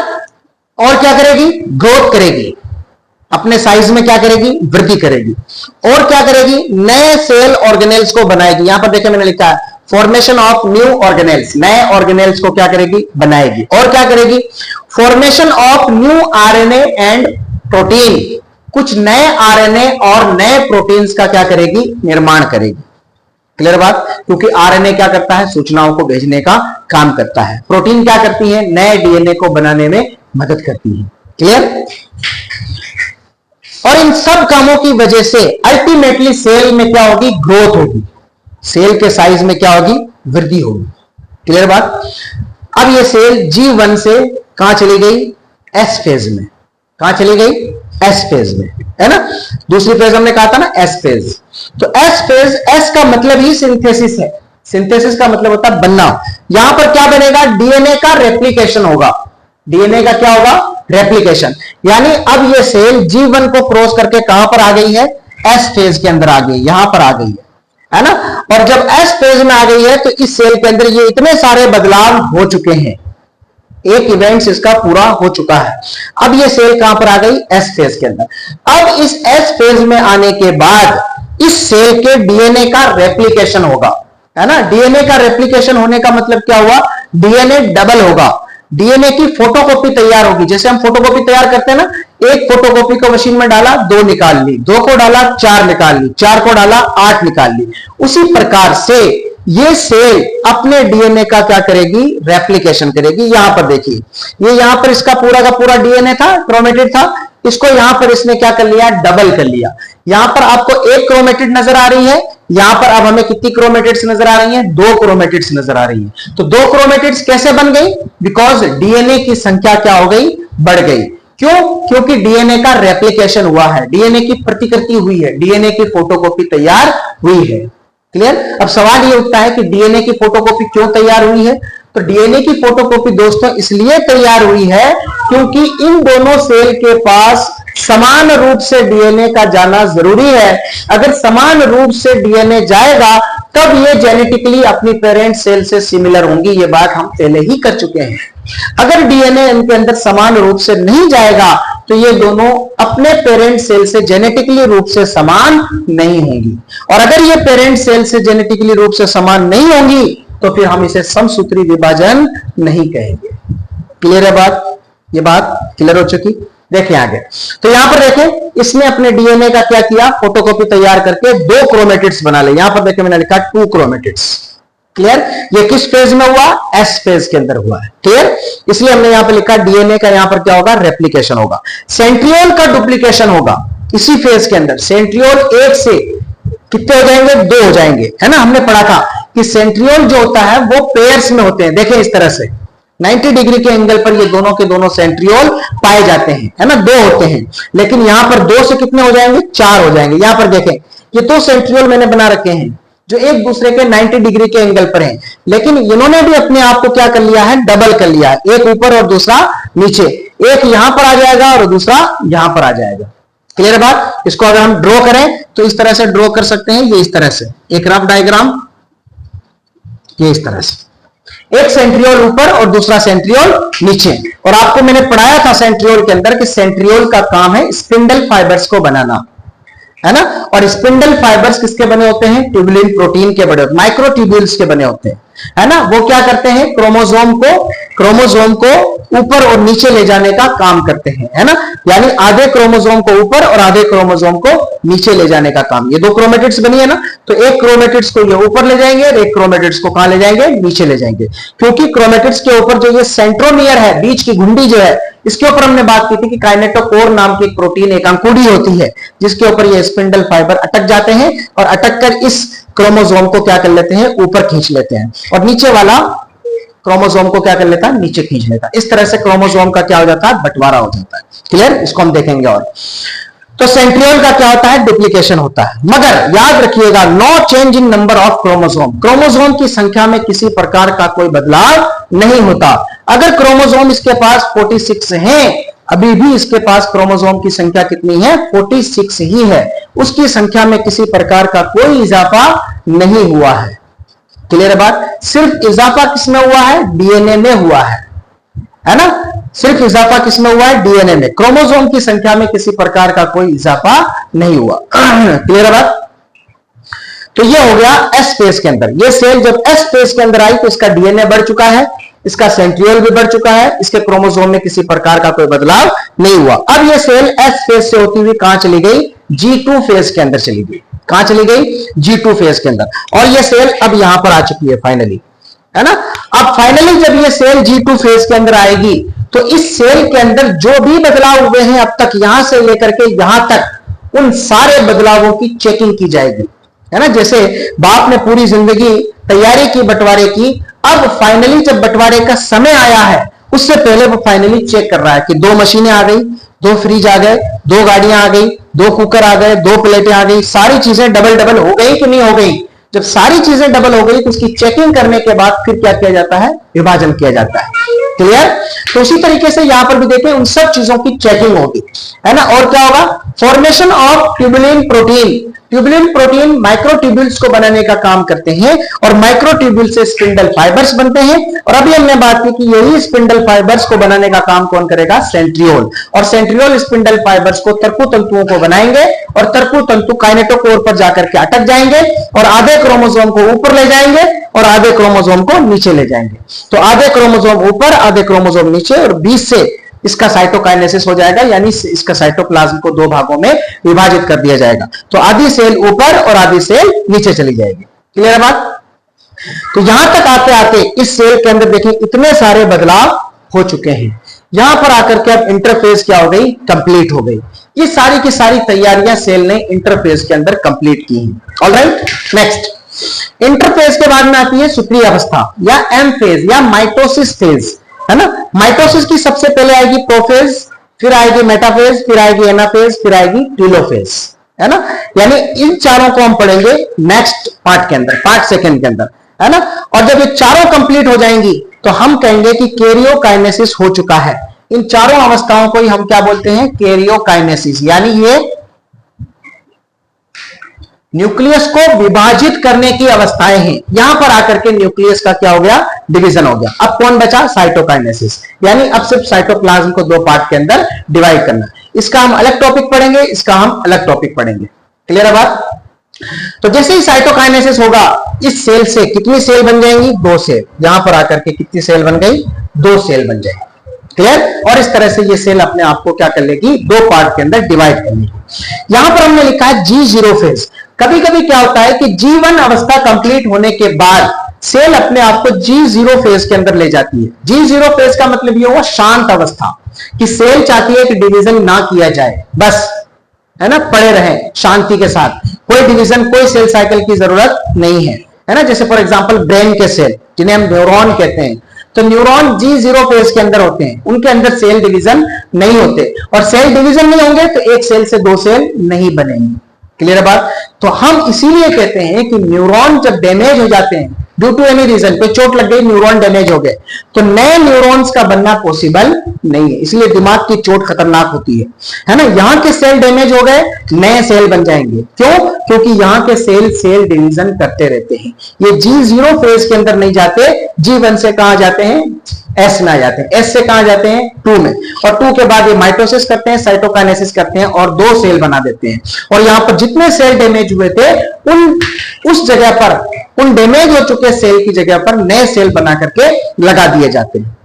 और क्या करेगी, ग्रोथ करेगी, अपने साइज में क्या करेगी, वृद्धि करेगी। और क्या करेगी, नए सेल ऑर्गेनेल्स को बनाएगी। यहां पर देखिए मैंने लिखा है फॉर्मेशन ऑफ न्यू ऑर्गेनेल्स, नए ऑर्गेनेल्स को क्या करेगी, बनाएगी। और क्या करेगी, formation of new RNA and protein, कुछ नए आरएनए और नए प्रोटीन्स का क्या करेगी, निर्माण करेगी। क्लियर बात, क्योंकि आरएनए क्या करता है, सूचनाओं को भेजने का काम करता है। प्रोटीन क्या करती है, नए डीएनए को बनाने में मदद करती है। क्लियर। और इन सब कामों की वजह से अल्टीमेटली सेल में क्या होगी, ग्रोथ होगी, सेल के साइज में क्या होगी, वृद्धि होगी। क्लियर बात। अब ये सेल G1 से कहां चली गई, एस फेज में। कहां चली गई, एस फेज में, है ना। दूसरी फेज हमने कहा था ना, एस फेज। तो एस फेज, एस का मतलब ही सिंथेसिस है। सिंथेसिस का मतलब होता है बनना। यहां पर क्या बनेगा, डीएनए का रेप्लिकेशन होगा। डीएनए का क्या होगा, रेप्लिकेशन। यानी अब ये सेल G1 को क्रॉस करके कहां पर आ गई है, एस फेज के अंदर आ गई, यहां पर आ गई है ना। और जब एस फेज में आ गई है तो इस सेल के अंदर ये इतने सारे बदलाव हो चुके हैं, एक इवेंट्स इसका पूरा हो चुका है। अब ये सेल कहां पर आ गई, एस फेज के अंदर। अब इस एस फेज में आने के बाद इस सेल के डीएनए का रेप्लिकेशन होगा, है ना। डीएनए का रेप्लिकेशन होने का मतलब क्या हुआ, डीएनए डबल होगा, डीएनए की फोटोकॉपी तैयार होगी। जैसे हम फोटोकॉपी तैयार करते हैं ना, एक फोटोकॉपी को मशीन में डाला, 2 निकाल ली, 2 को डाला 4 निकाल ली, 4 को डाला 8 निकाल ली। उसी प्रकार से ये सेल अपने डीएनए का क्या करेगी, रेप्लिकेशन करेगी। यहां पर देखिए, ये यहां पर इसका पूरा का पूरा डीएनए था, क्रोमेटिड था, इसको यहां पर इसने क्या कर लिया, डबल कर लिया। यहां पर आपको एक क्रोमेटिड नजर आ रही है, यहां पर अब हमें कितनी क्रोमेटिड्स नजर आ रही हैं, 2 क्रोमेटिड्स नजर आ रही हैं। तो 2 क्रोमेटिड्स कैसे बन गई, बिकॉज डीएनए की संख्या क्या हो गई, बढ़ गई। क्यों, क्योंकि डीएनए का रेप्लिकेशन हुआ है, डीएनए की प्रतिकृति हुई है, डीएनए की फोटोकॉपी तैयार हुई है। क्लियर। अब सवाल ये उठता है कि डीएनए की फोटोकॉपी क्यों तैयार हुई है। तो डीएनए की फोटोकॉपी दोस्तों इसलिए तैयार हुई है क्योंकि इन दोनों सेल के पास समान रूप से डीएनए का जाना जरूरी है। अगर समान रूप से डीएनए जाएगा तब ये जेनेटिकली अपनी पेरेंट सेल से सिमिलर होंगी, ये बात हम पहले ही कर चुके हैं। अगर डीएनए इनके अंदर समान रूप से नहीं जाएगा तो ये दोनों अपने पेरेंट सेल से जेनेटिकली रूप से समान नहीं होंगी। और अगर ये पेरेंट सेल से जेनेटिकली रूप से समान नहीं होंगी तो फिर हम इसे समसूत्री विभाजन नहीं कहेंगे। क्लियर है बात, ये बात क्लियर हो चुकी। देखिए आगे, तो यहां पर देखें, इसने अपने डीएनए का क्या किया, फोटोकॉपी तैयार करके 2 क्रोमेटिड्स बना ले। यहां पर देखिए मैंने लिखा 2 क्रोमेटिड्स। क्लियर। ये किस फेज में हुआ, एस फेज के अंदर हुआ है। क्लियर। इसलिए हमने यहां पर लिखा डीएनए का यहां पर क्या होगा, रेप्लिकेशन होगा। सेंट्रियोल का डुप्लीकेशन होगा इसी फेज के अंदर। सेंट्रियोल 1 से कितने हो जाएंगे, 2 हो जाएंगे, है ना। हमने पढ़ा था कि सेंट्रियोल जो होता है वो पेयर्स में होते हैं। देखें इस तरह से 90 डिग्री के एंगल पर ये दोनों के दोनों सेंट्रियोल पाए जाते हैं, है ना। 2 होते हैं, लेकिन यहां पर 2 से कितने हो जाएंगे, 4 हो जाएंगे। यहां पर देखें, ये 2 सेंट्रियोल मैंने बना रखे हैं जो एक दूसरे के 90 डिग्री के एंगल पर हैं, लेकिन इन्होंने भी अपने आप को क्या कर लिया है, डबल कर लिया है। एक ऊपर और दूसरा नीचे, एक यहां पर आ जाएगा और दूसरा यहां पर आ जाएगा। क्लियर बात। इसको अगर हम ड्रॉ करें तो इस तरह से ड्रॉ कर सकते हैं, ये इस तरह से एक रफ डायग्राम, ये इस तरह से, एक सेंट्रियोल ऊपर और दूसरा सेंट्रियोल नीचे। और आपको मैंने पढ़ाया था सेंट्रियोल के अंदर कि सेंट्रियोल का काम है स्पिंडल फाइबर्स को बनाना, है ना। और स्पिंडल फाइबर्स किसके बने होते हैं, ट्यूबुलिन प्रोटीन के बने होते हैं, माइक्रोट्यूब्यूल्स के बने होते हैं, है ना। वो क्या करते हैं, क्रोमोसोम को ऊपर और नीचे ले जाने का काम करते हैं, है ना। यानी आधे क्रोमोसोम को ऊपर और आधे क्रोमोसोम को नीचे ले जाने का काम। ये 2 क्रोमेटिड्स बनी है ना, तो एक क्रोमेटिड्स को ये ऊपर ले जाएंगे और एक क्रोमेटिड्स को कहां ले जाएंगे, नीचे ले जाएंगे। क्योंकि क्रोमेटिड्स के ऊपर जो ये सेंट्रोमियर है, बीच की घुंडी जो है, इसके ऊपर हमने बात की थी कि काइनेटोकोर नाम की एक प्रोटीन, एक अंकुड़ी होती है जिसके ऊपर ये स्पिंडल फाइबर अटक जाते हैं और अटक कर इस क्रोमोसोम को क्या कर लेते हैं, ऊपर खींच लेते हैं, और नीचे वाला क्रोमोसोम को क्या कर लेता है, नीचे खींच लेता है। इस तरह से क्रोमोसोम का क्या हो जाता है, बंटवारा हो जाता है। क्लियर। इसको हम देखेंगे। और तो सेंट्रियोल का क्या होता है, डुप्लीकेशन होता है। मगर याद रखिएगा, no change in number of chromosome, chromosome की संख्या में किसी प्रकार का कोई बदलाव नहीं होता। अगर क्रोमोसोम इसके पास 46 हैं, अभी भी इसके पास क्रोमोसोम की संख्या कितनी है, 46 ही है, उसकी संख्या में किसी प्रकार का कोई इजाफा नहीं हुआ है। क्लियर है बात? सिर्फ इजाफा किसमें हुआ है, डीएनए में हुआ है ना? सिर्फ इजाफा किसमें हुआ है, डीएनए में। क्रोमोसोम की संख्या में किसी प्रकार का कोई इजाफा नहीं हुआ। क्लियर है बात? तो ये हो गया एस फेज के अंदर। ये सेल जब एस फेज के अंदर आई तो इसका डीएनए बढ़ चुका है, इसका सेंट्रियोल भी बढ़ चुका है, इसके क्रोमोसोम में किसी प्रकार का कोई बदलाव नहीं हुआ। अब ये सेल एस फेज से होती हुई कहां चली गई, G2 फेज के अंदर चली गई। कहां चली गई, G2 फेज के अंदर। और ये सेल अब यहां पर आ चुकी है फाइनली, है ना? अब फाइनली जब ये सेल G2 फेज के अंदर आएगी तो इस सेल के अंदर जो भी बदलाव हुए हैं अब तक, यहां से लेकर के यहां तक, उन सारे बदलावों की चेकिंग की जाएगी, है ना? जैसे बाप ने पूरी जिंदगी तैयारी की बंटवारे की, अब फाइनली जब बंटवारे का समय आया है उससे पहले वो फाइनली चेक कर रहा है कि 2 मशीनें आ गई, 2 फ्रिज आ गए, 2 गाड़ियां आ गई, 2 कुकर आ गए, 2 प्लेटें आ गई, सारी चीजें डबल डबल हो गई कि नहीं हो गई। जब सारी चीजें डबल हो गई तो उसकी चेकिंग करने के बाद फिर क्या किया जाता है, विभाजन किया जाता है। क्लियर? तो उसी तरीके से यहां पर भी देखें, उन सब चीजों की चेकिंग होगी, है ना? और क्या होगा, formation of tubulin protein. Tubulin protein microtubules को बनाने का काम करते हैं और माइक्रोट्यूब्यूल से स्पिंडल फाइबर्स बनते हैं। और अभी हमने बात की कि यही स्पिंडल फाइबर्स को बनाने का काम कौन करेगा, सेंट्रियोल। और सेंट्रियोल स्पिंडल फाइबर्स को तरकु तंतुओं को बनाएंगे और तरकु तंतु काइनेटोकोर पर जाकर के अटक जाएंगे और आधे क्रोमोसोम को ऊपर ले जाएंगे और आधे क्रोमोसोम को नीचे ले जाएंगे। तो आधे क्रोमोसोम ऊपर, आधे क्रोमोसोम नीचे, और बीच से इसका साइटोकाइनेसिस हो जाएगा, यानी इसका साइटोप्लाज्म को 2 भागों में विभाजित कर दिया जाएगा। तो आधी सेल ऊपर और आधी सेल नीचे चली जाएगी। क्लियर है बात? तो यहां तक आते आते इस सेल के अंदर देखिए इतने सारे बदलाव हो चुके हैं। यहां पर आकर के अब इंटरफेस क्या हो गई, कंप्लीट हो गई। ये सारी की सारी तैयारियां सेल ने इंटरफेस के अंदर कंप्लीट की हैं। ऑलराइट, नेक्स्ट इंटरफेस के बाद में आती है सुप्रीय अवस्था या एम फेज या माइटोसिस फेज, है ना? माइटोसिस की सबसे पहले आएगी प्रोफेज, फिर आएगी मेटाफेज, फिर आएगी एनाफेज, फिर आएगी टीलोफेज, है ना? यानी इन चारों को हम पढ़ेंगे नेक्स्ट पार्ट के अंदर, पार्ट सेकंड के अंदर, है ना? और जब ये चारों कंप्लीट हो जाएंगी तो हम कहेंगे कि कैरियोकाइनेसिस हो चुका है। इन चारों अवस्थाओं को ही हम क्या बोलते हैं, कैरियोकाइनेसिस। यानी ये न्यूक्लियस को विभाजित करने की अवस्थाएं हैं। यहां पर आकर के न्यूक्लियस का क्या हो गया, डिवीजन हो गया। अब कौन बचा, साइटोकाइनेसिस। यानी अब सिर्फ साइटोप्लाज्म को 2 पार्ट के अंदर डिवाइड करना। इसका हम अलग टॉपिक पढ़ेंगे, इसका हम अलग टॉपिक पढ़ेंगे। क्लियर है बात? तो जैसे ही साइटोकाइनेसिस होगा, इस सेल से कितनी सेल बन जाएंगी, 2 सेल। यहां पर आकर के कितनी सेल बन गई, 2 सेल बन जाएगी। क्लियर? और इस तरह से ये सेल अपने आप को क्या कर लेगी, 2 पार्ट के अंदर डिवाइड कर लेगी। यहां पर हमने लिखा है G0 फेज। कभी कभी क्या होता है कि G1 अवस्था कंप्लीट होने के बाद सेल अपने आप को G0 फेज के अंदर ले जाती है। G0 फेज का मतलब ये हुआ शांत अवस्था, कि सेल चाहती है कि डिवीजन ना किया जाए, बस, है ना, पड़े रहे शांति के साथ, कोई डिवीजन, कोई सेल साइकिल की जरूरत नहीं है ना? जैसे फॉर एग्जांपल ब्रेन के सेल जिन्हें हम न्यूरॉन कहते हैं, तो न्यूरॉन G0 फेज के अंदर होते हैं, उनके अंदर सेल डिवीजन नहीं होते, और सेल डिवीजन नहीं होंगे तो एक सेल से 2 सेल नहीं बनेंगे। क्लियर है बात? तो हम इसीलिए कहते हैं कि न्यूरॉन जब डैमेज हो जाते हैं ड्यू टू एनी रीजन, कोई चोट लग गई, न्यूरॉन डैमेज हो गए, तो नए न्यूरॉन्स का बनना पॉसिबल नहीं है। इसलिए दिमाग की चोट खतरनाक होती है ना? यहाँ के सेल डैमेज हो गए, नए सेल बन जाएंगे। क्यों? क्योंकि यहाँ के सेल डिवीजन करते रहते हैं। ये G0 फेज के अंदर नहीं जाते, G1 से कहां जाते हैं, S में आ जाते हैं, S से कहां जाते हैं, 2 में, और 2 के बाद ये माइटोसिस करते हैं, साइटोकाइनेसिस करते हैं और 2 सेल बना देते हैं। और यहां पर जितने सेल डैमेज हुए थे उस जगह पर, उन डैमेज हो चुके सेल की जगह पर नए सेल बना करके लगा दिए जाते हैं।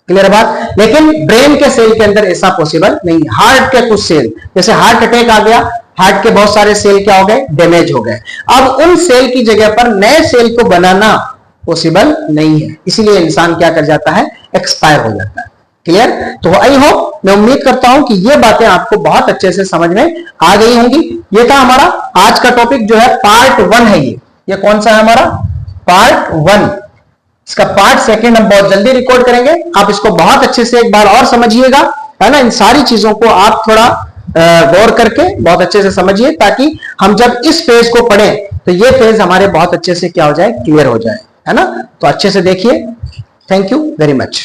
क्लियर बात? लेकिन ब्रेन के सेल के अंदर ऐसा पॉसिबल नहीं। हार्ट के कुछ सेल, जैसे हार्ट अटैक आ गया, हार्ट के बहुत सारे सेल क्या हो गए, डैमेज हो गए। अब उन सेल की जगह पर नए सेल को बनाना पॉसिबल नहीं है, इसीलिए इंसान क्या कर जाता है, एक्सपायर हो जाता है। क्लियर? तो आई होप, मैं उम्मीद करता हूं कि ये बातें आपको बहुत अच्छे से समझ में आ गई होंगी। ये था हमारा आज का टॉपिक, जो है पार्ट 1 है। ये कौन सा है हमारा, पार्ट 1। इसका पार्ट सेकंड हम बहुत जल्दी रिकॉर्ड करेंगे। आप इसको बहुत अच्छे से एक बार और समझिएगा, है ना? इन सारी चीजों को आप थोड़ा गौर करके बहुत अच्छे से समझिए, ताकि हम जब इस पेज को पढ़ें तो ये पेज हमारे बहुत अच्छे से क्या हो जाए, क्लियर हो जाए, है ना। तो अच्छे से देखिए। Thank you very much.